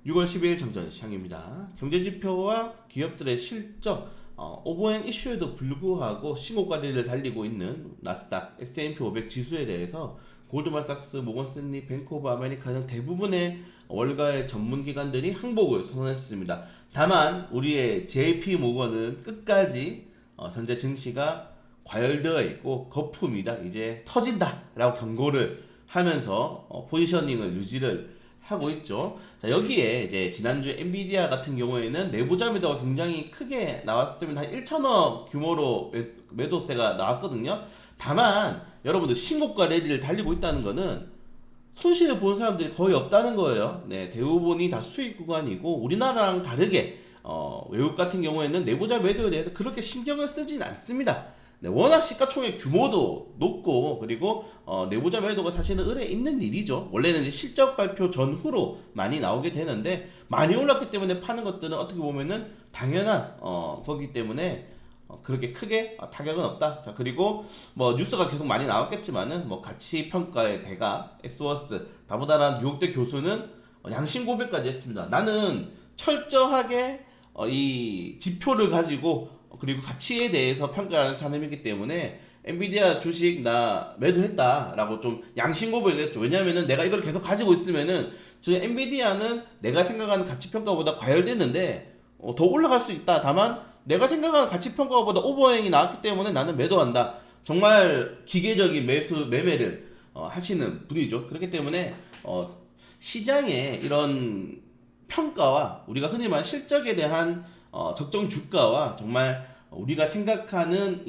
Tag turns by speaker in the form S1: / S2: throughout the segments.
S1: 6월 12일 정전 시장입니다. 경제지표와 기업들의 실적, 오버행 이슈에도 불구하고 신고가리를 달리고 있는 나스닥, S&P 500 지수에 대해서 골드만삭스, 모건스탠리, 뱅크 오브 아메리카 등 대부분의 월가의 전문기관들이 항복을 선언했습니다. 다만 우리의 JP 모건은 끝까지 현재 증시가 과열되어 있고 거품이다, 이제 터진다 라고 경고를 하면서 포지셔닝을 유지를 하고 있죠. 자, 여기에 이제 지난주 엔비디아 같은 경우에는 내부자 매도가 굉장히 크게 나왔습니다. 한 1천억 규모로 매도세가 나왔거든요. 다만 여러분들 신고가 랠리를 달리고 있다는 거는 손실을 본 사람들이 거의 없다는 거예요. 네, 대부분이 다 수익 구간이고 우리나라랑 다르게 외국 같은 경우에는 내부자 매도에 대해서 그렇게 신경을 쓰진 않습니다. 네, 워낙 시가총액 규모도 높고, 그리고 내부자 매도가 사실은 을에 있는 일이죠. 원래는 이제 실적 발표 전후로 많이 나오게 되는데, 많이 올랐기 때문에 파는 것들은 어떻게 보면은 당연한 거기 때문에 그렇게 크게 타격은 없다. 자, 그리고 뭐 뉴스가 계속 많이 나왔겠지만은 뭐 가치 평가의 대가 에스워스 다보다란 뉴욕대 교수는 양심 고백까지 했습니다. 나는 철저하게 이 지표를 가지고 그리고 가치에 대해서 평가하는 사람이기 때문에 엔비디아 주식 나 매도했다라고 좀 양심 고백을 했죠. 왜냐면은 내가 이걸 계속 가지고 있으면은 지금 엔비디아는 내가 생각하는 가치 평가보다 과열됐는데 더 올라갈 수 있다. 다만 내가 생각하는 가치 평가보다 오버행이 나왔기 때문에 나는 매도한다. 정말 기계적인 매매를 하시는 분이죠. 그렇기 때문에 시장의 이런 평가와 우리가 흔히 말하는 실적에 대한 적정 주가와 정말 우리가 생각하는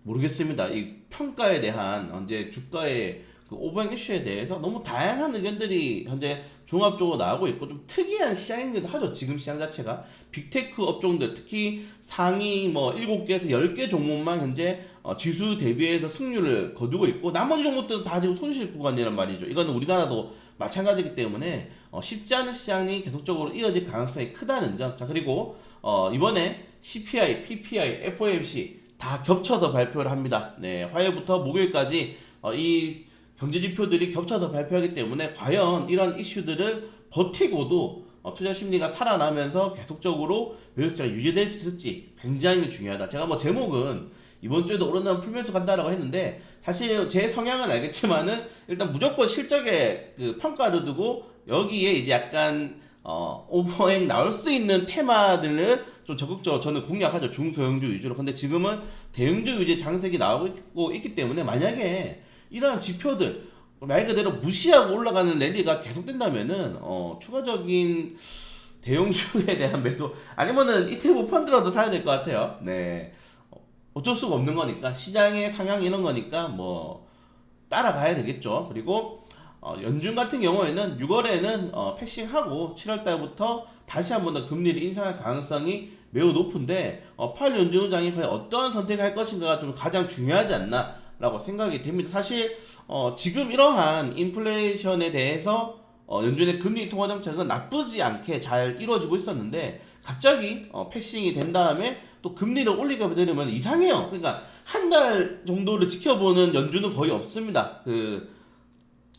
S1: 모르겠습니다. 이 평가에 대한 현재 주가의 그 오버행 이슈에 대해서 너무 다양한 의견들이 현재 종합적으로 나오고 있고 좀 특이한 시장이기도 하죠. 지금 시장 자체가 빅테크 업종들 특히 상위 뭐 7개에서 10개 종목만 현재 지수 대비해서 승률을 거두고 있고 나머지 종목들은 다 지금 손실 구간이란 말이죠. 이거는 우리나라도 마찬가지이기 때문에 쉽지 않은 시장이 계속적으로 이어질 가능성이 크다는 점. 자, 그리고 이번에 CPI, PPI, FOMC 다 겹쳐서 발표를 합니다. 네, 화요일부터 목요일까지 이 경제 지표들이 겹쳐서 발표하기 때문에 과연 이런 이슈들을 버티고도 투자 심리가 살아나면서 계속적으로 매수세가 유지될 수 있을지 굉장히 중요하다. 제가 뭐 제목은 이번 주에도 오른다면 풀면서 간다라고 했는데 사실 제 성향은 알겠지만은 일단 무조건 실적에 그 평가를 두고 여기에 이제 약간 오버행 나올 수 있는 테마들을 좀 적극적으로 저는 공략하죠. 중소형주 위주로. 근데 지금은 대형주 위주의 장색이 나오고 있기 때문에 만약에 이러한 지표들 말 그대로 무시하고 올라가는 랠리가 계속된다면은 추가적인 대형주에 대한 매도 아니면은 ETF 펀드라도 사야 될 것 같아요. 네, 어쩔 수가 없는 거니까 시장의 상향 이런 거니까 뭐 따라가야 되겠죠. 그리고 연준 같은 경우에는 6월에는 패싱하고 7월 달부터 다시 한 번 더 금리를 인상할 가능성이 매우 높은데 파월 연준 의장이 과연 어떠한 선택을 할 것인가가 좀 가장 중요하지 않나라고 생각이 됩니다. 사실 지금 이러한 인플레이션에 대해서 연준의 금리 인하 정책은 나쁘지 않게 잘 이루어지고 있었는데 갑자기 패싱이 된 다음에 또 금리를 올리게 되면 이상해요. 그러니까 한 달 정도를 지켜보는 연준은 거의 없습니다. 그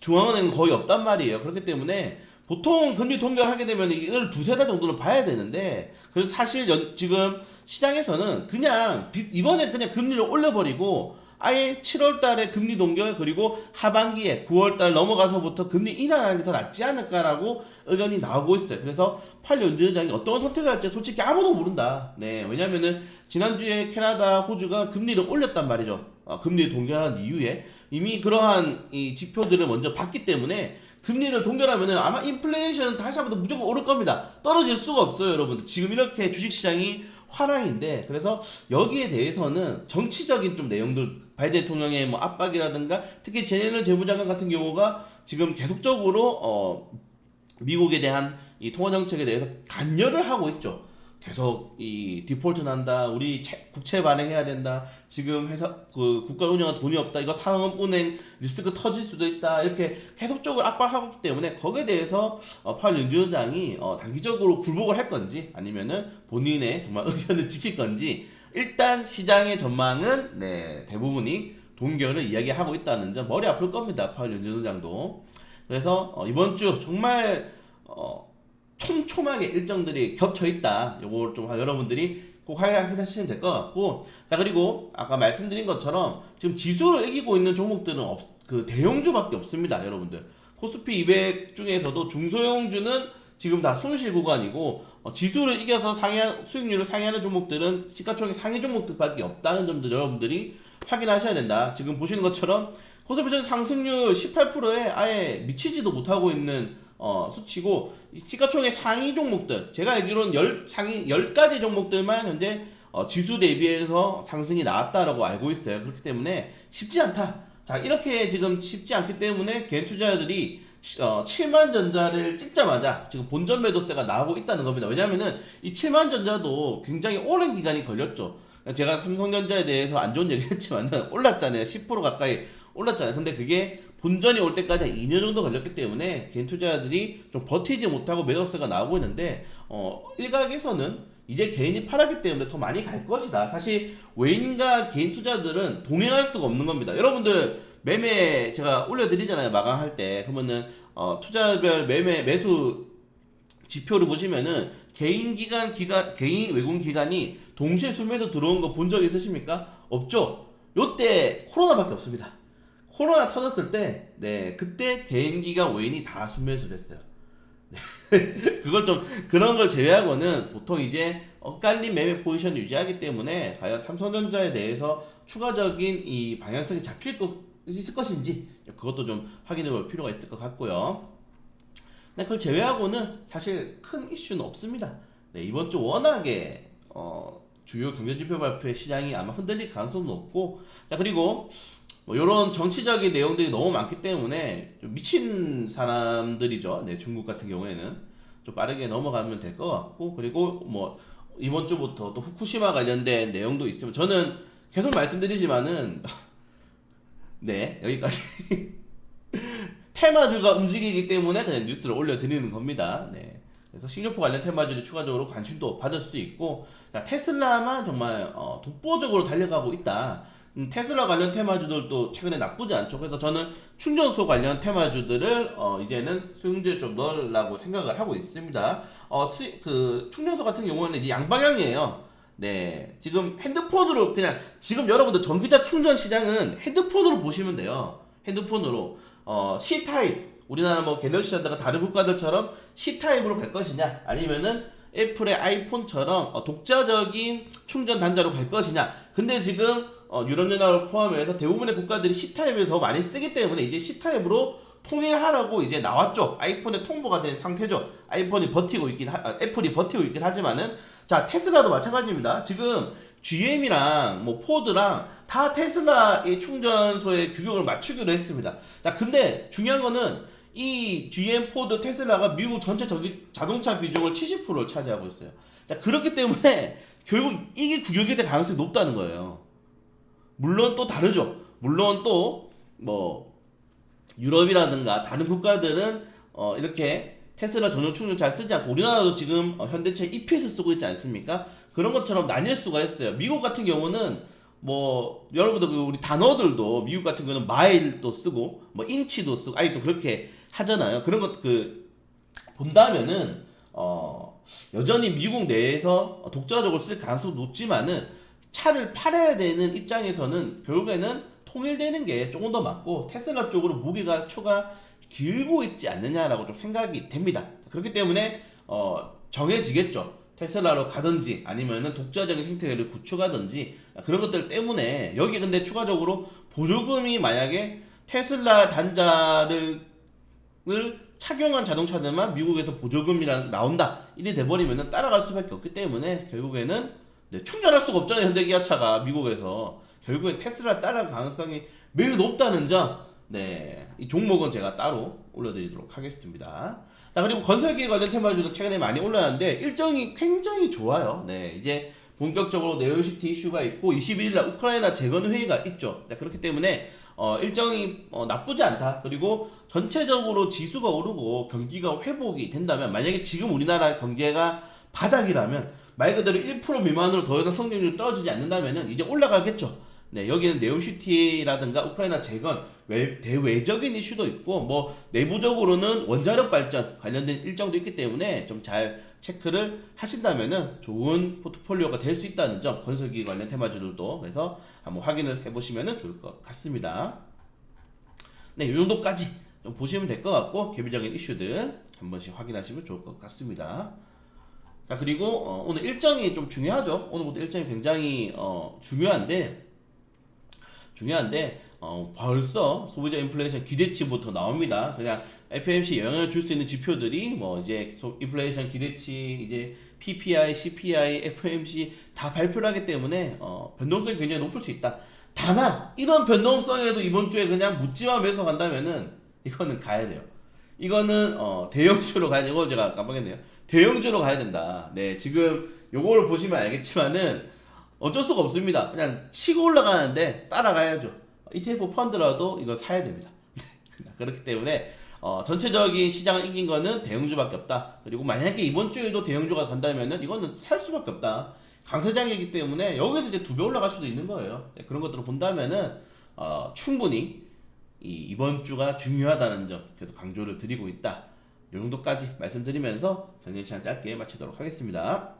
S1: 중앙은행은 거의 없단 말이에요. 그렇기 때문에 보통 금리 동결하게 되면 이걸 두세 달 정도는 봐야 되는데 그래서 사실 지금 시장에서는 그냥 이번에 그냥 금리를 올려버리고 아예 7월 달에 금리 동결 그리고 하반기에 9월 달 넘어가서부터 금리 인하하는 게 더 낫지 않을까라고 의견이 나오고 있어요. 그래서 파월 연준 의장이 어떤 선택을 할지 솔직히 아무도 모른다. 네, 왜냐면은 지난주에 캐나다, 호주가 금리를 올렸단 말이죠. 금리 동결한 이후에 이미 그러한 이 지표들을 먼저 봤기 때문에 금리를 동결하면은 아마 인플레이션은 다시 한번 더 무조건 오를 겁니다. 떨어질 수가 없어요, 여러분들. 지금 이렇게 주식시장이 화랑인데 그래서 여기에 대해서는 정치적인 좀 내용들 바이든 대통령의 뭐 압박이라든가 특히 제네럴 재무장관 같은 경우가 지금 계속적으로 미국에 대한 이 통화 정책에 대해서 간여를 하고 있죠. 계속 이 디폴트 난다, 우리 국채 발행해야 된다, 지금 회사 그 국가 운영한 돈이 없다, 이거 상업은행 리스크 터질 수도 있다, 이렇게 계속적으로 압박하고 있기 때문에 거기에 대해서 파월 연준의장이 단기적으로 굴복을 할 건지 아니면은 본인의 정말 의견을 지킬 건지 일단 시장의 전망은 네, 대부분이 동결을 이야기하고 있다는 점 머리 아플 겁니다. 파월 연준의장도. 그래서 이번 주 정말 촘촘하게 일정들이 겹쳐 있다. 요걸 좀 여러분들이 꼭 확인하시면 될 것 같고, 자 그리고 아까 말씀드린 것처럼 지금 지수를 이기고 있는 종목들은 그 대형주밖에 없습니다, 여러분들. 코스피 200 중에서도 중소형주는 지금 다 손실 구간이고, 지수를 이겨서 수익률을 상회하는 종목들은 시가총액 상위 종목들밖에 없다는 점들 여러분들이 확인하셔야 된다. 지금 보시는 것처럼 코스피 상승률 18%에 아예 미치지도 못하고 있는 수치고, 시가총액 상위 종목들, 제가 알기로는 상위 10가지 종목들만 현재 지수 대비해서 상승이 나왔다라고 알고 있어요. 그렇기 때문에 쉽지 않다. 자, 이렇게 지금 쉽지 않기 때문에 개인 투자자들이 7만 전자를 찍자마자 지금 본전 매도세가 나오고 있다는 겁니다. 왜냐면은 이 7만 전자도 굉장히 오랜 기간이 걸렸죠. 제가 삼성전자에 대해서 안 좋은 얘기 했지만 올랐잖아요. 10% 가까이 올랐잖아요. 근데 그게 본전이 올 때까지 2년 정도 걸렸기 때문에 개인 투자자들이 좀 버티지 못하고 매도세가 나오고 있는데, 일각에서는 이제 개인이 팔았기 때문에 더 많이 갈 것이다. 사실 외인과 개인 투자들은 동행할 수가 없는 겁니다. 여러분들 매매 제가 올려드리잖아요, 마감할 때. 그러면은 투자별 매수 지표를 보시면은 개인 외국 기관이 동시에 순매수 들어온 거 본 적 있으십니까? 없죠. 요때 코로나밖에 없습니다. 코로나 터졌을 때, 네, 그때 개인 기관 외인이 다 순매수를 했어요. 그걸 좀, 그런 걸 제외하고는 보통 이제 엇갈린 매매 포지션 유지하기 때문에 과연 삼성전자에 대해서 추가적인 이 방향성이 있을 것인지 그것도 좀 확인해 볼 필요가 있을 것 같고요. 네, 그걸 제외하고는 사실 큰 이슈는 없습니다. 네, 이번 주 워낙에 주요 경제지표 발표에 시장이 아마 흔들릴 가능성은 높고, 자 그리고 뭐 이런 정치적인 내용들이 너무 많기 때문에 좀 미친 사람들이죠. 네, 중국 같은 경우에는 좀 빠르게 넘어가면 될 것 같고, 그리고 뭐 이번 주부터 또 후쿠시마 관련된 내용도 있으면 저는 계속 말씀드리지만은 네, 여기까지 테마주가 움직이기 때문에 그냥 뉴스를 올려드리는 겁니다. 네. 그래서 식료품 관련 테마주를 추가적으로 관심도 받을 수도 있고, 자, 테슬라만 정말 독보적으로 달려가고 있다. 테슬라 관련 테마주들도 최근에 나쁘지 않죠. 그래서 저는 충전소 관련 테마주들을 이제는 수용주에 좀 넣으려고 생각을 하고 있습니다. 그 충전소 같은 경우는 이제 양방향이에요. 네, 지금 핸드폰으로 그냥 지금 여러분들 전기차 충전 시장은 핸드폰으로 보시면 돼요. 핸드폰으로 C 타입, 우리나라 뭐 갤럭시라든가 다른 국가들처럼 C 타입으로 갈 것이냐, 아니면은 애플의 아이폰처럼 독자적인 충전 단자로 갈 것이냐. 근데 지금 유럽연합을 포함해서 대부분의 국가들이 C 타입을 더 많이 쓰기 때문에 이제 C 타입으로 통일하라고 이제 나왔죠. 아이폰에 통보가 된 상태죠. 애플이 버티고 있긴 하지만은, 자, 테슬라도 마찬가지입니다. 지금 GM이랑 뭐 포드랑 다 테슬라의 충전소의 규격을 맞추기로 했습니다. 자, 근데 중요한 거는 이 GM, 포드, 테슬라가 미국 전체 자동차 비중을 70%를 차지하고 있어요. 자, 그렇기 때문에 결국 이게 규격이 될 가능성이 높다는 거예요. 물론 또 다르죠. 물론 또 뭐 유럽이라든가 다른 국가들은 이렇게 테슬라 전용 충전 잘 쓰지 않고, 우리나라도 지금 현대차 EPS 쓰고 있지 않습니까? 그런 것처럼 나뉠 수가 있어요. 미국 같은 경우는 뭐 여러분들 우리 단어들도 미국 같은 경우는 마일도 쓰고 뭐 인치도 쓰고 아직도 그렇게 하잖아요. 그런 것 본다면은 여전히 미국 내에서 독자적으로 쓸 가능성이 높지만은, 차를 팔아야 되는 입장에서는 결국에는 통일되는 게 조금 더 맞고 테슬라 쪽으로 무게가 길고 있지 않느냐라고 좀 생각이 됩니다. 그렇기 때문에 정해지겠죠. 테슬라로 가든지 아니면은 독자적인 생태계를 구축하든지 그런 것들 때문에, 여기 근데 추가적으로 보조금이 만약에 테슬라 단자를 착용한 자동차들만 미국에서 보조금이랑 나온다, 이래 돼버리면은 따라갈 수밖에 없기 때문에 결국에는 충전할 수가 없잖아요. 현대기아차가 미국에서. 결국엔 테슬라 따라갈 가능성이 매우 높다는 점, 네, 이 종목은 제가 따로 올려드리도록 하겠습니다. 자, 그리고 건설기계 관련 테마주도 최근에 많이 올라왔는데 일정이 굉장히 좋아요. 네, 이제 본격적으로 네옴시티 이슈가 있고 21일날 우크라이나 재건 회의가 있죠. 네, 그렇기 때문에 일정이 나쁘지 않다. 그리고 전체적으로 지수가 오르고 경기가 회복이 된다면, 만약에 지금 우리나라 경제가 바닥이라면 말 그대로 1% 미만으로 더 이상 성장률이 떨어지지 않는다면은 이제 올라가겠죠. 네, 여기는 네옴시티라든가 우크라이나 재건, 대외적인 이슈도 있고, 뭐, 내부적으로는 원자력 발전 관련된 일정도 있기 때문에 좀 잘 체크를 하신다면은 좋은 포트폴리오가 될 수 있다는 점, 건설기 관련 테마주들도 그래서 한번 확인을 해보시면 좋을 것 같습니다. 네, 이 정도까지 좀 보시면 될 것 같고, 개별적인 이슈들 한 번씩 확인하시면 좋을 것 같습니다. 자, 그리고 오늘 일정이 좀 중요하죠. 오늘부터 일정이 굉장히 중요한데 벌써 소비자 인플레이션 기대치부터 나옵니다. 그냥 FOMC 영향을 줄 수 있는 지표들이 뭐 이제 인플레이션 기대치, 이제 PPI, CPI, FOMC 다 발표를 하기 때문에 변동성이 굉장히 높을 수 있다. 다만 이런 변동성에도 이번 주에 그냥 묻지마 매수 간다면은 이거는 가야 돼요. 이거는 대형주로 가야 되고, 제가 깜빡했네요. 대형주로 가야 된다. 네, 지금 요거를 보시면 알겠지만은 어쩔 수가 없습니다. 그냥 치고 올라가는데 따라가야죠. ETF 펀드라도 이거 사야 됩니다. 그렇기 때문에 전체적인 시장을 이긴 거는 대형주밖에 없다. 그리고 만약에 이번 주에도 대형주가 간다면은 이거는 살 수밖에 없다. 강세장이기 때문에 여기서 이제 2배 올라갈 수도 있는 거예요. 네, 그런 것들을 본다면은 충분히 이번 주가 중요하다는 점 계속 강조를 드리고 있다. 이 정도까지 말씀드리면서 정리시간 짧게 마치도록 하겠습니다.